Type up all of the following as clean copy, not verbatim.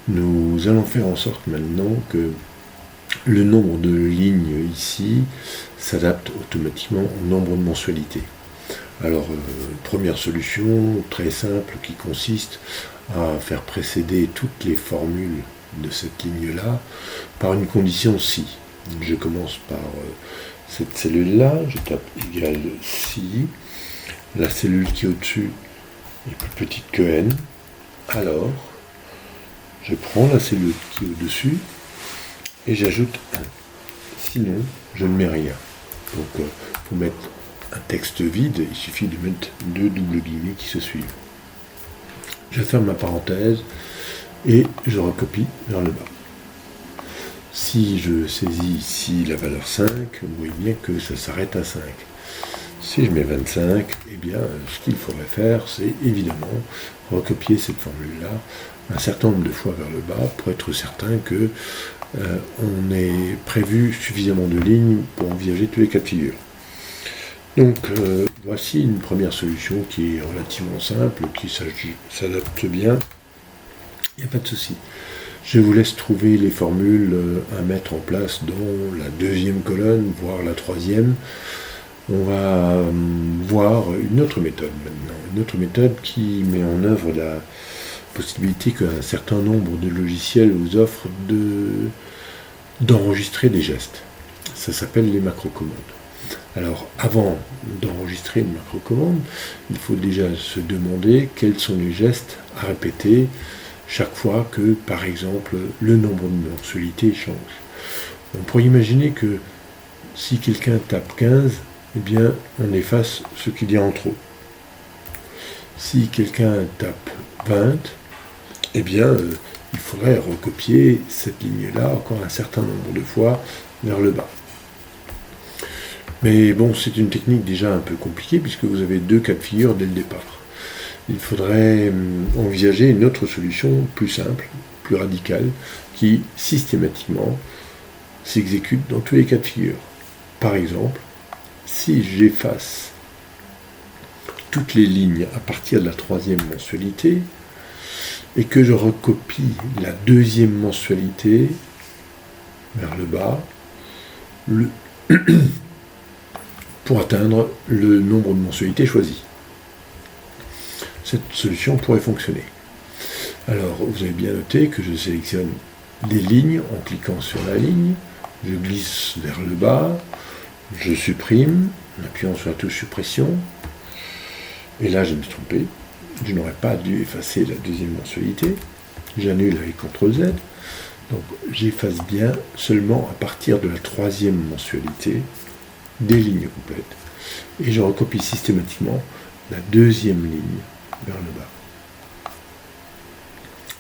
nous allons faire en sorte maintenant que le nombre de lignes ici s'adapte automatiquement au nombre de mensualités. Alors, première solution très simple qui consiste à faire précéder toutes les formules de cette ligne-là par une condition si. Je commence par cette cellule-là, je tape égal si, la cellule qui est au-dessus est plus petite que n, alors je prends la cellule qui est au-dessus et j'ajoute 1. Sinon, je ne mets rien. Donc, pour mettre un texte vide, il suffit de mettre 2 doubles guillemets qui se suivent. Je ferme ma parenthèse et je recopie vers le bas. Si je saisis ici la valeur 5, vous voyez bien que ça s'arrête à 5. Si je mets 25, eh bien, ce qu'il faudrait faire, c'est évidemment recopier cette formule-là un certain nombre de fois vers le bas pour être certain que on ait prévu suffisamment de lignes pour envisager tous les cas de figure. Donc, voici une première solution qui est relativement simple, qui s'adapte bien. Il n'y a pas de souci. Je vous laisse trouver les formules à mettre en place dans la deuxième colonne, voire la troisième. On va voir une autre méthode maintenant. Une autre méthode qui met en œuvre la possibilité qu'un certain nombre de logiciels vous offrent d'enregistrer des gestes. Ça s'appelle les macro-commandes. Alors, avant d'enregistrer une macro-commande, il faut déjà se demander quels sont les gestes à répéter chaque fois que, par exemple, le nombre de mensualités change. On pourrait imaginer que si quelqu'un tape 15, eh bien, on efface ce qu'il y a en trop. Si quelqu'un tape 20, eh bien, il faudrait recopier cette ligne-là encore un certain nombre de fois vers le bas. Mais bon, c'est une technique déjà un peu compliquée puisque vous avez 2 cas de figure dès le départ. Il faudrait envisager une autre solution plus simple, plus radicale, qui systématiquement s'exécute dans tous les cas de figure. Par exemple, si j'efface toutes les lignes à partir de la 3e mensualité et que je recopie la 2e mensualité vers le bas, pour atteindre le nombre de mensualités choisi. Cette solution pourrait fonctionner. Alors, vous avez bien noté que je sélectionne des lignes en cliquant sur la ligne, je glisse vers le bas, je supprime, en appuyant sur la touche suppression, et là je me suis trompé, je n'aurais pas dû effacer la 2e mensualité, j'annule avec CTRL Z, donc j'efface bien seulement à partir de la 3e mensualité des lignes complètes, et je recopie systématiquement la 2e ligne vers le bas.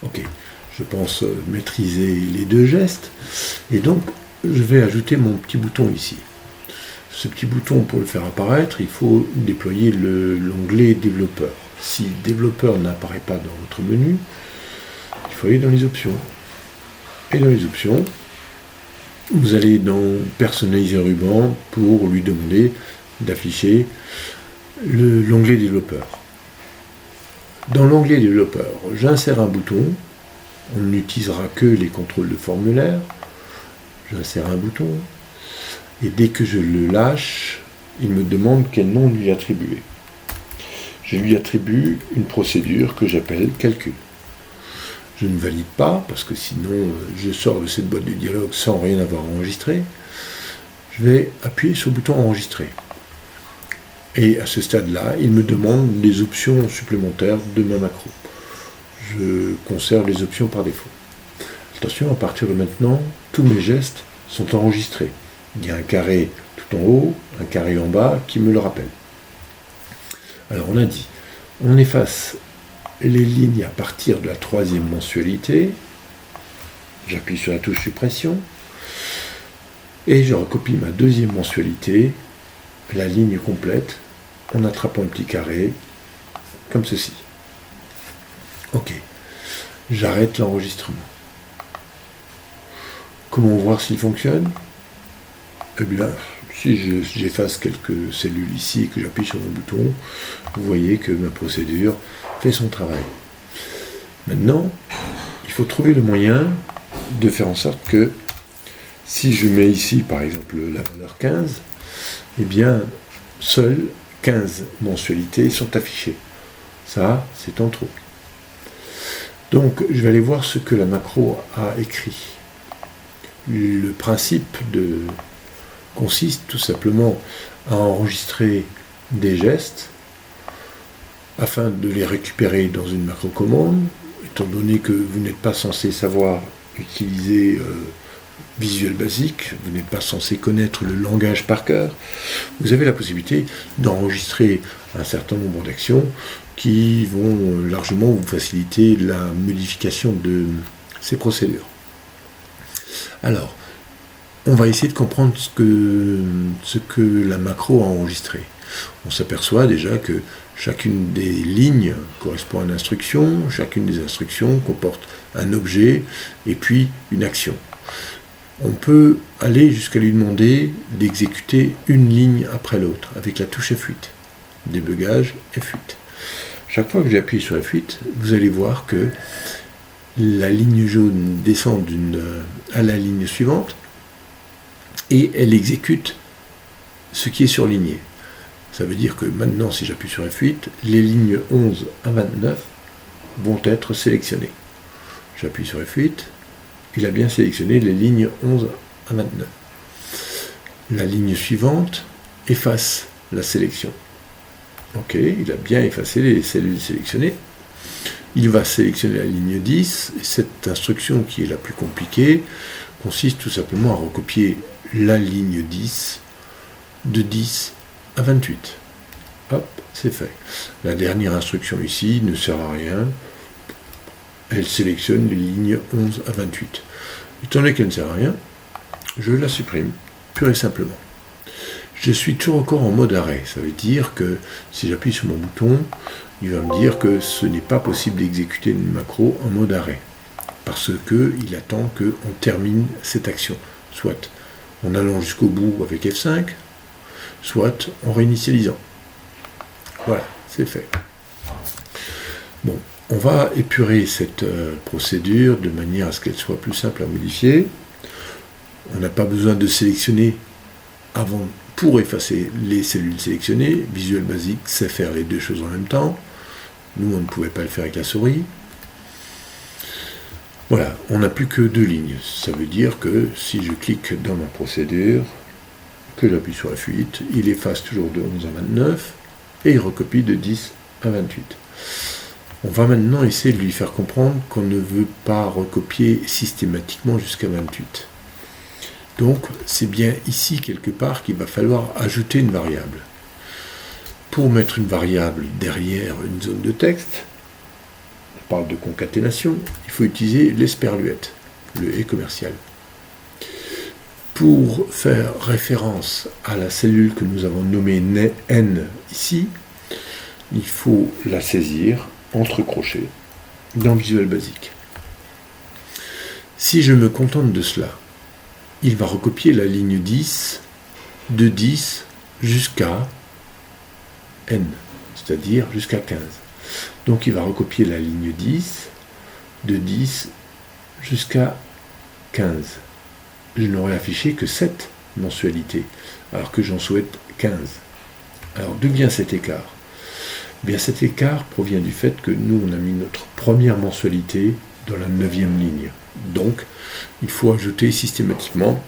Ok, je pense maîtriser les 2 gestes, et donc je vais ajouter mon petit bouton ici. Ce petit bouton, pour le faire apparaître, il faut déployer l'onglet développeur. Si développeur n'apparaît pas dans votre menu, il faut aller dans les options. Et dans les options, vous allez dans personnaliser ruban pour lui demander d'afficher l'onglet développeur. Dans l'onglet développeur, j'insère un bouton. On n'utilisera que les contrôles de formulaire. J'insère un bouton. Et dès que je le lâche, il me demande quel nom lui attribuer. Je lui attribue une procédure que j'appelle calcul. Je ne valide pas, parce que sinon je sors de cette boîte de dialogue sans rien avoir enregistré. Je vais appuyer sur le bouton enregistrer. Et à ce stade-là, il me demande des options supplémentaires de ma macro. Je conserve les options par défaut. Attention, à partir de maintenant, tous mes gestes sont enregistrés. Il y a un carré tout en haut, un carré en bas qui me le rappelle. Alors on a dit, on efface les lignes à partir de la 3e mensualité, j'appuie sur la touche suppression, et je recopie ma 2e mensualité, la ligne complète, en attrapant un petit carré, comme ceci. Ok, j'arrête l'enregistrement. Comment voir s'il fonctionne ? Eh bien, si j'efface quelques cellules ici et que j'appuie sur mon bouton, vous voyez que ma procédure fait son travail. Maintenant, il il faut trouver le moyen de faire en sorte que si je mets ici par exemple la valeur 15, eh bien seules 15 mensualités sont affichées. Ça, c'est en trop. Donc je vais aller voir ce que la macro a écrit. Le principe consiste tout simplement à enregistrer des gestes afin de les récupérer dans une macro-commande, étant donné que vous n'êtes pas censé savoir utiliser Visual Basic, vous n'êtes pas censé connaître le langage par cœur, vous avez la possibilité d'enregistrer un certain nombre d'actions qui vont largement vous faciliter la modification de ces procédures. Alors, on va essayer de comprendre ce que la macro a enregistré. On s'aperçoit déjà que chacune des lignes correspond à une instruction, chacune des instructions comporte un objet et puis une action. On peut aller jusqu'à lui demander d'exécuter une ligne après l'autre avec la touche F8. Débugage F8. Chaque fois que j'appuie sur F8, vous allez voir que la ligne jaune descend à la ligne suivante et elle exécute ce qui est surligné. Ça veut dire que maintenant, si j'appuie sur F8, les lignes 11 à 29 vont être sélectionnées. J'appuie sur F8, il a bien sélectionné les lignes 11 à 29. La ligne suivante efface la sélection. Ok, il a bien effacé les cellules sélectionnées. Il va sélectionner la ligne 10, et cette instruction qui est la plus compliquée consiste tout simplement à recopier la ligne 10 de 10 à 28. Hop, c'est fait. La dernière instruction ici ne sert à rien. Elle sélectionne les lignes 11 à 28. Étant donné qu'elle ne sert à rien, je la supprime, pure et simplement. Je suis toujours encore en mode arrêt. Ça veut dire que si j'appuie sur mon bouton, il va me dire que ce n'est pas possible d'exécuter une macro en mode arrêt. Parce qu'il attend qu'on termine cette action. Soit en allant jusqu'au bout avec F5, soit en réinitialisant. Voilà, c'est fait. Bon, on va épurer cette procédure de manière à ce qu'elle soit plus simple à modifier. On n'a pas besoin de sélectionner avant pour effacer les cellules sélectionnées. Visual Basic sait faire les deux choses en même temps. Nous, on ne pouvait pas le faire avec la souris. Voilà, on n'a plus que deux lignes. Ça veut dire que si je clique dans ma procédure, que j'appuie sur F8, il efface toujours de 11 à 29 et il recopie de 10 à 28. On va maintenant essayer de lui faire comprendre qu'on ne veut pas recopier systématiquement jusqu'à 28. Donc, c'est bien ici, quelque part, qu'il va falloir ajouter une variable. Pour mettre une variable derrière une zone de texte, on parle de concaténation, il faut utiliser l'esperluette, le et commercial. Pour faire référence à la cellule que nous avons nommée N ici, il faut la saisir entre crochets dans Visual Basic. Si je me contente de cela, il va recopier la ligne 10 de 10 jusqu'à N, c'est-à-dire jusqu'à 15. Donc il va recopier la ligne 10 de 10 jusqu'à 15. Je n'aurai affiché que 7 mensualités, alors que j'en souhaite 15. Alors d'où vient cet écart ? Eh bien, cet écart provient du fait que nous, on a mis notre première mensualité dans la 9e ligne. Donc, il faut ajouter systématiquement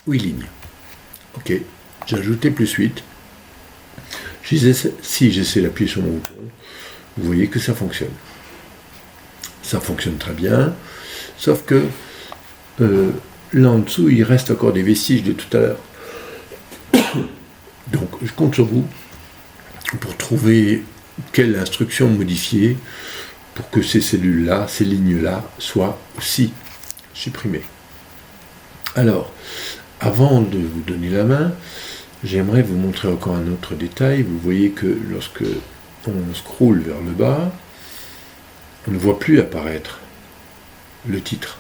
8 lignes. Ok, j'ai ajouté plus 8. Si j'essaie d'appuyer sur mon bouton, vous voyez que ça fonctionne. Ça fonctionne très bien, sauf que là en dessous, il reste encore des vestiges de tout à l'heure. Donc, je compte sur vous pour trouver quelle instruction modifier pour que ces cellules-là, ces lignes-là, soient aussi supprimées. Alors, avant de vous donner la main, j'aimerais vous montrer encore un autre détail. Vous voyez que lorsque on scrolle vers le bas, on ne voit plus apparaître le titre.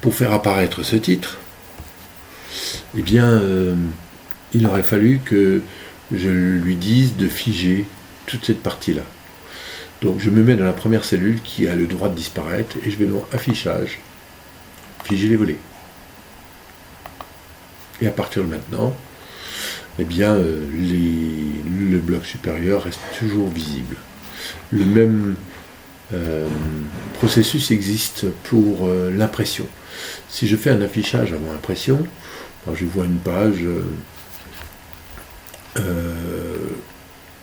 Pour faire apparaître ce titre, eh bien, il aurait fallu que je lui dise de figer toute cette partie-là. Donc je me mets dans la première cellule qui a le droit de disparaître et je vais dans Affichage, figer les volets. Et à partir de maintenant, eh bien, le bloc supérieur reste toujours visible. Le même processus existe pour l'impression. Si je fais un affichage avant impression, alors je vois une page,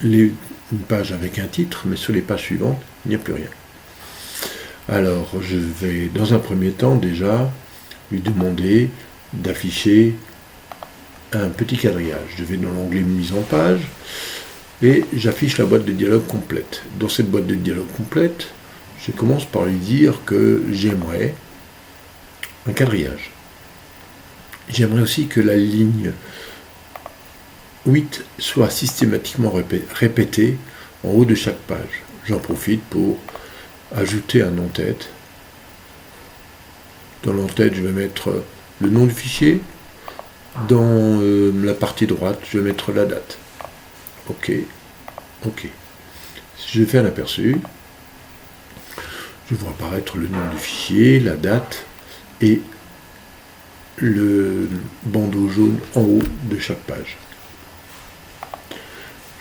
une page avec un titre, mais sur les pages suivantes, il n'y a plus rien. Alors je vais dans un premier temps déjà lui demander d'afficher un petit quadrillage. Je vais dans l'onglet mise en page et j'affiche la boîte de dialogue complète. Dans cette boîte de dialogue complète, je commence par lui dire que j'aimerais un quadrillage. J'aimerais aussi que la ligne 8 soit systématiquement répétée en haut de chaque page. J'en profite pour ajouter un en-tête. Dans l'en-tête, je vais mettre le nom du fichier. Dans la partie droite, je vais mettre la date. OK. Si je fais un aperçu, je vois apparaître le nom du fichier, la date et le bandeau jaune en haut de chaque page.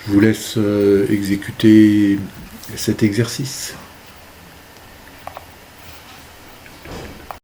Je vous laisse exécuter cet exercice.